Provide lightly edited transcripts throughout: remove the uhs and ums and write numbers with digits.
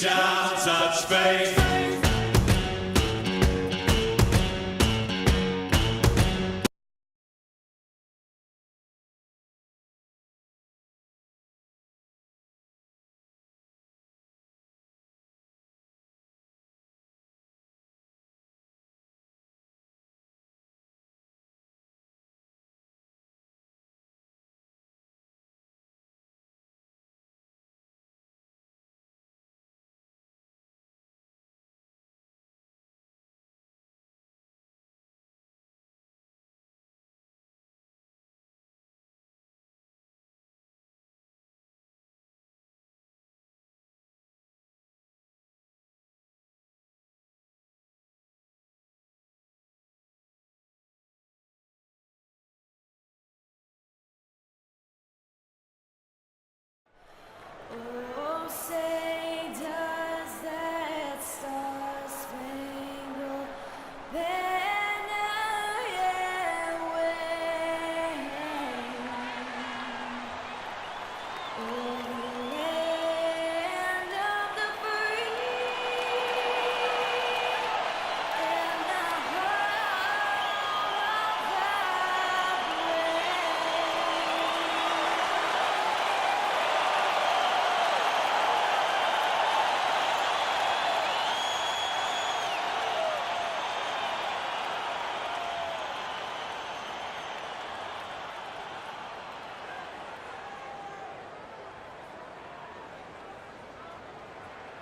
reach out, touch faith. Oh, say does that star-spangled banner yet wave o'er the land of the free and the heart of the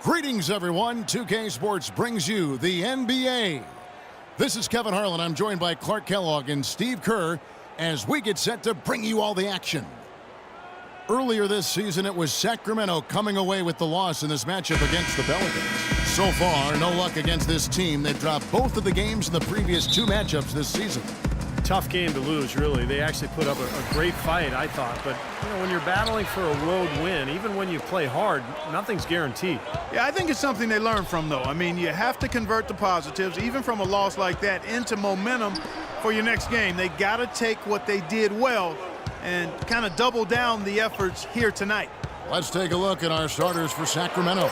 Greetings, everyone. 2K Sports brings you the NBA. This is Kevin Harlan. I'm joined by Clark Kellogg and Steve Kerr as we get set to bring you all the action. Earlier this season, it was Sacramento coming away with the loss in this matchup against the Pelicans. So far, no luck against this team. They've dropped both of the games in the previous two matchups this season. Tough game to lose, really. They actually put up a great fight, I thought. But, when you're battling for a road win, even when you play hard, nothing's guaranteed. Yeah, I think it's something they learn from, though. I mean, you have to convert the positives, even from a loss like that, into momentum for your next game. They got to take what they did well and kind of double down the efforts here tonight. Let's take a look at our starters for Sacramento.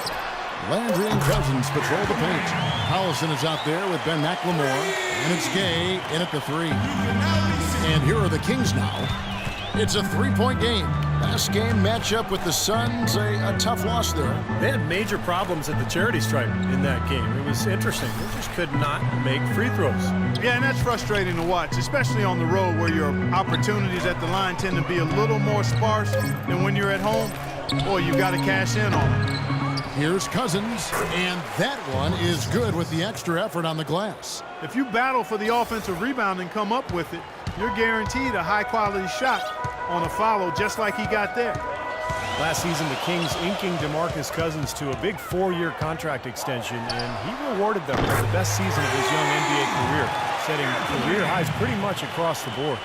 Landry and Cousins patrol the paint. Collison is out there with Ben McLemore, and it's Gay in at the three. And here are the Kings now. It's a three-point game. Last game matchup with the Suns, a tough loss there. They had major problems at the charity stripe in that game. It was interesting. They just could not make free throws. Yeah, and that's frustrating to watch, especially on the road where your opportunities at the line tend to be a little more sparse than when you're at home. Boy, you got to cash in on them. Here's Cousins, and that one is good with the extra effort on the glass. If you battle for the offensive rebound and come up with it, you're guaranteed a high-quality shot on a follow just like he got there. Last season, the Kings inking DeMarcus Cousins to a big 4-year contract extension, and he rewarded them with the best season of his young NBA career, setting career highs pretty much across the board.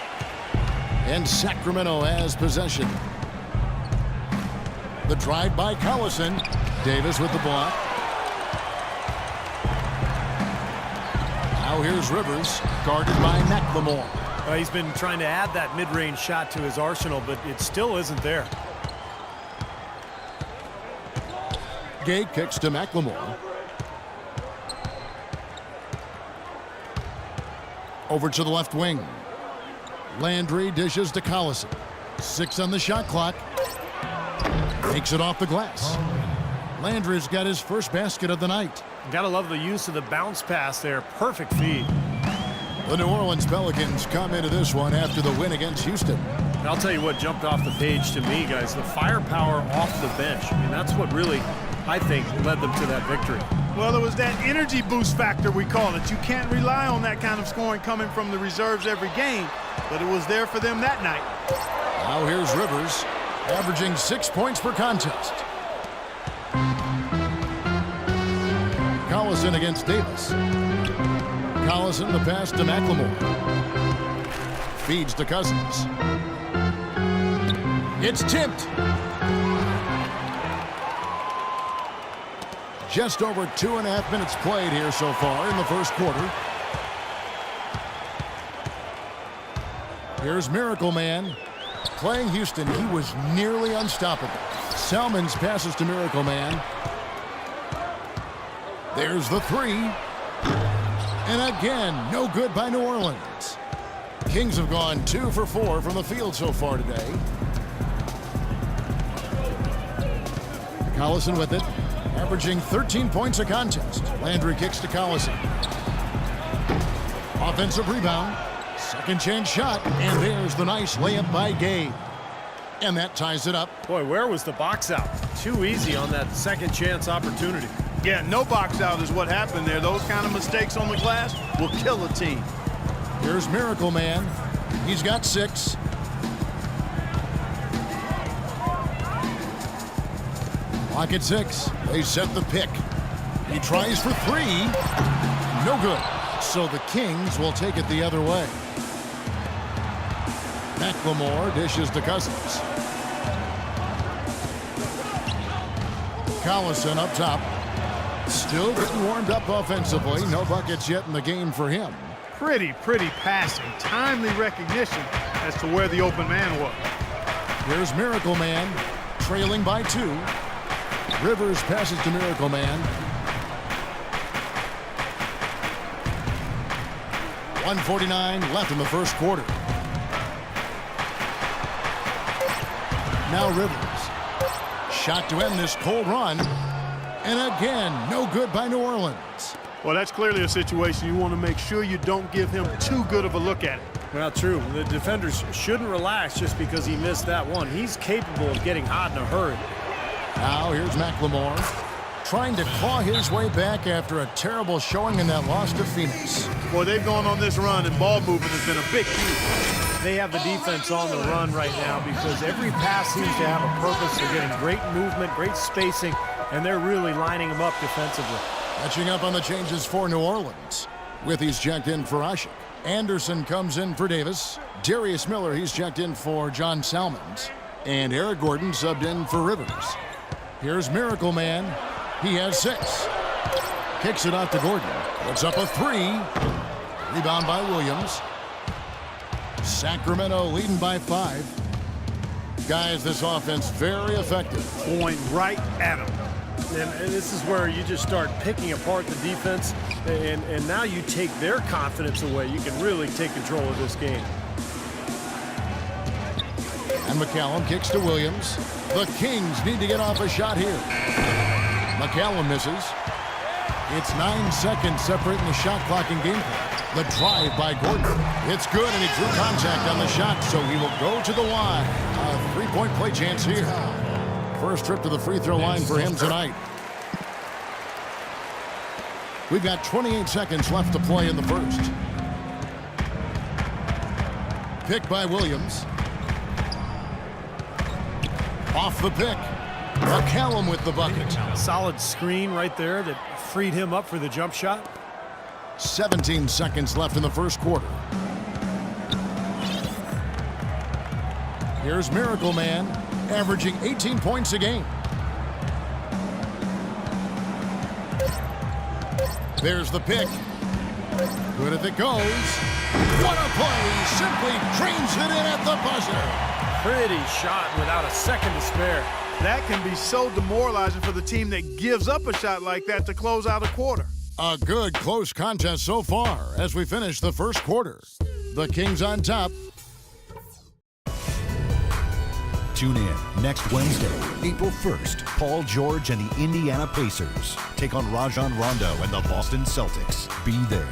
And Sacramento has possession. The drive by Collison. Davis with the block. Now here's Rivers, guarded by McLemore. He's been trying to add that mid-range shot to his arsenal, but it still isn't there. Gay kicks to McLemore. Over to the left wing. Landry dishes to Collison. 6 on the shot clock. Takes it off the glass. Landry's got his first basket of the night. Gotta love the use of the bounce pass there. Perfect feed. The New Orleans Pelicans come into this one after the win against Houston. And I'll tell you what jumped off the page to me, guys. The firepower off the bench. I mean, that's what really, I think, led them to that victory. Well, it was that energy boost factor, we call it. You can't rely on that kind of scoring coming from the reserves every game, but it was there for them that night. Now here's Rivers, averaging 6 points per contest. Collison against Davis. Collison the pass to McLemore. Feeds to Cousins. It's tipped. Just over 2.5 minutes played here so far in the first quarter. Here's Miracle Man. Playing Houston, he was nearly unstoppable. Salmons passes to Miracle Man. There's the three. And again, no good by New Orleans. Kings have gone 2 for 4 from the field so far today. Collison with it, averaging 13 points a contest. Landry kicks to Collison. Offensive rebound, second chance shot, and there's the nice layup by Gabe. And that ties it up. Boy, where was the box out? Too easy on that second chance opportunity. Yeah, no box out is what happened there. Those kind of mistakes on the glass will kill a team. Here's Miracle Man. He's got 6. Lock at 6. They set the pick. He tries for 3. No good. So the Kings will take it the other way. McLemore dishes to Cousins. Collison up top. Still getting warmed up offensively. No buckets yet in the game for him. Pretty passing. Timely recognition as to where the open man was. Here's Miracle Man, trailing by 2. Rivers passes to Miracle Man. 1:49 left in the first quarter. Now Rivers. Shot to end this cold run. And again, no good by New Orleans. Well, that's clearly a situation you want to make sure you don't give him too good of a look at it. Well, true. The defenders shouldn't relax just because he missed that one. He's capable of getting hot in a hurry. Now here's McLemore, trying to claw his way back after a terrible showing in that loss to Phoenix. Boy, they've gone on this run, and ball movement has been a big key. They have the defense on the run right now because every pass seems to have a purpose. They're getting great movement, great spacing, and they're really lining them up defensively. Catching up on the changes for New Orleans. Withey's checked in for Ashik. Anderson comes in for Davis. Darius Miller, he's checked in for John Salmons. And Eric Gordon subbed in for Rivers. Here's Miracle Man. He has 6. Kicks it out to Gordon. Puts up a 3. Rebound by Williams. Sacramento leading by 5. Guys, this offense very effective. Going right at him. And this is where you just start picking apart the defense, and now you take their confidence away. You can really take control of this game. And McCallum kicks to Williams. The Kings need to get off a shot here. McCallum misses. It's 9 seconds separating the shot clock and game clock. The drive by Gordon. It's good, and he drew contact on the shot, so he will go to the line. A 3-point play chance here. First trip to the free throw line for him tonight. We've got 28 seconds left to play in the first. Pick by Williams. Off the pick. McCallum with the bucket. Solid screen right there that freed him up for the jump shot. 17 seconds left in the first quarter. Here's Miracle Man, averaging 18 points a game. There's the pick. Good if it goes. What a play! Simply drains it in at the buzzer. Pretty shot without a second to spare. That can be so demoralizing for the team that gives up a shot like that to close out a quarter. A good close contest so far as we finish the first quarter. The Kings on top. Tune in next Wednesday, April 1st. Paul George and the Indiana Pacers take on Rajon Rondo and the Boston Celtics. Be there.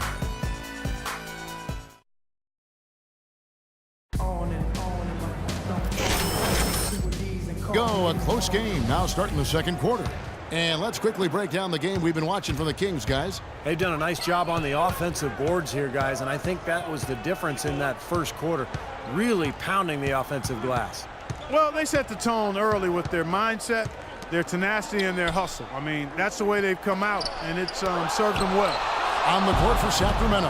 Go, a close game now starting the second quarter. And let's quickly break down the game we've been watching from the Kings, guys. They've done a nice job on the offensive boards here, guys, and I think that was the difference in that first quarter, really pounding the offensive glass. Well, they set the tone early with their mindset, their tenacity, and their hustle. I mean, that's the way they've come out, and it's served them well. On the court for Sacramento,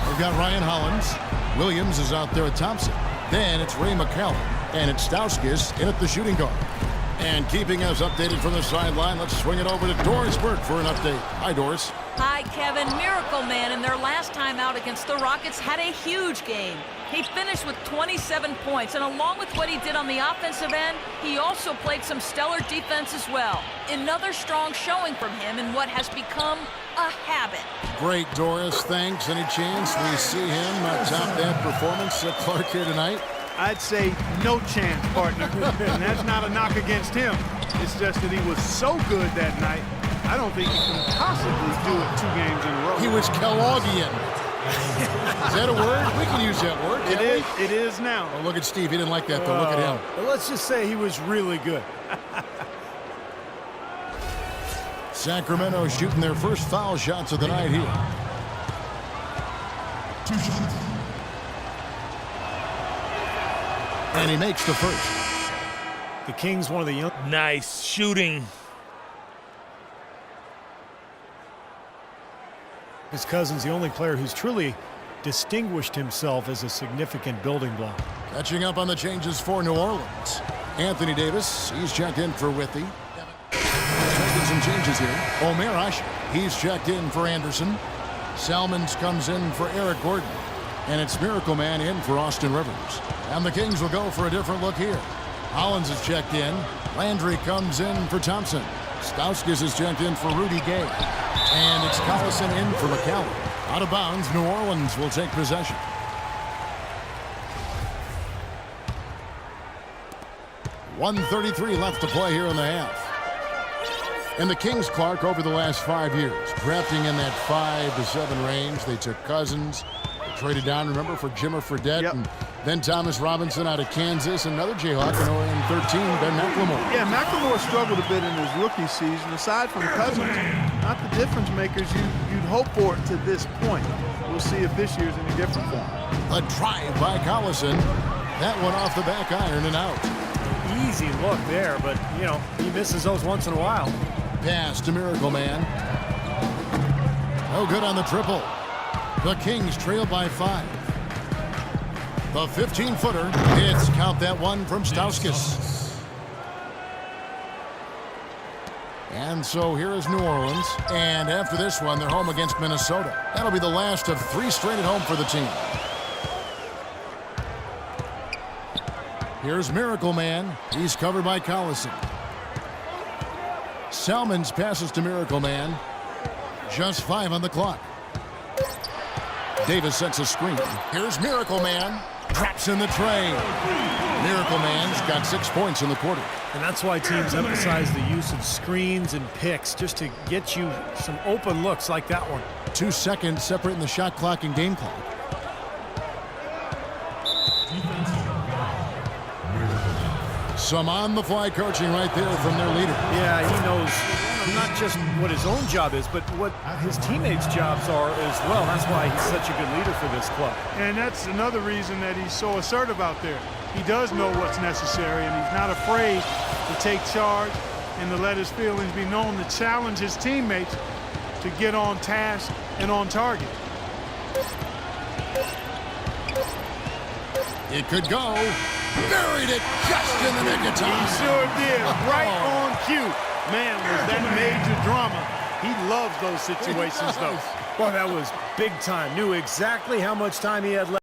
we've got Ryan Hollins. Williams is out there with Thompson. Then it's Ray McCallum, and it's Stauskas in at the shooting guard. And keeping us updated from the sideline, let's swing it over to Doris Burke for an update. Hi, Doris. Hi, Kevin. Miracle Man in their last time out against the Rockets had a huge game. He finished with 27 points, and along with what he did on the offensive end, he also played some stellar defense as well. Another strong showing from him in what has become a habit. Great, Doris. Thanks. Any chance we see him top that performance at Clark here tonight? I'd say no chance, partner. And that's not a knock against him. It's just that he was so good that night, I don't think he can possibly do it 2 games in a row. He was Kellogghian. Is that a word? We can use that word. It is. It is now. Oh, look at Steve. He didn't like that, though. Look at him. Well, let's just say he was really good. Sacramento shooting their first foul shots of the night here. 2 shots. And he makes the first. The Kings, one of the young. Nice shooting. His Cousins, the only player who's truly distinguished himself as a significant building block. Catching up on the changes for New Orleans. Anthony Davis, he's checked in for Withy. Making some changes here. Omer Asher, he's checked in for Anderson. Salmons comes in for Eric Gordon. And it's Miracle Man in for Austin Rivers. And the Kings will go for a different look here. Hollins is checked in. Landry comes in for Thompson. Stauskas is checked in for Rudy Gay. And it's Collison in for McCallum. Out of bounds, New Orleans will take possession. .133 left to play here in the half. And the Kings, Clark, over the last 5 years, drafting in that 5 to 7 range. They took Cousins, they traded down, remember, for Jimmer Fredette, Yep. and then Thomas Robinson out of Kansas, another Jayhawk, and in 13, Ben McLemore. Yeah, McLemore struggled a bit in his rookie season. Aside from Cousins, not the difference makers you'd hope for to this point. We'll see if this year's any different for him. A drive by Collison. That one off the back iron and out. Easy look there, but, you know, he misses those once in a while. Pass to Miracle Man. No good on the triple. The Kings trail by 5. The 15-footer hits. Count that one from Stauskas. And so here is New Orleans. And after this one, they're home against Minnesota. That'll be the last of 3 straight at home for the team. Here's Miracle Man. He's covered by Collison. Salmons passes to Miracle Man. Just 5 on the clock. Davis sets a screen. Here's Miracle Man. Traps in the tray. Miracle Man's got 6 points in the quarter. And that's why teams emphasize the use of screens and picks, just to get you some open looks like that one. 2 seconds separating the shot clock and game clock. Some on-the-fly coaching right there from their leader. Yeah, he knows not just what his own job is, but what his teammates' jobs are as well. That's why he's such a good leader for this club. And that's another reason that he's so assertive out there. He does know what's necessary, and he's not afraid to take charge and to let his feelings be known, to challenge his teammates to get on task and on target. It could go. Buried it just in the nick of time. He sure did, right on cue. Man, was that major drama. He loves those situations, though. Well, that was big time. Knew exactly how much time he had left.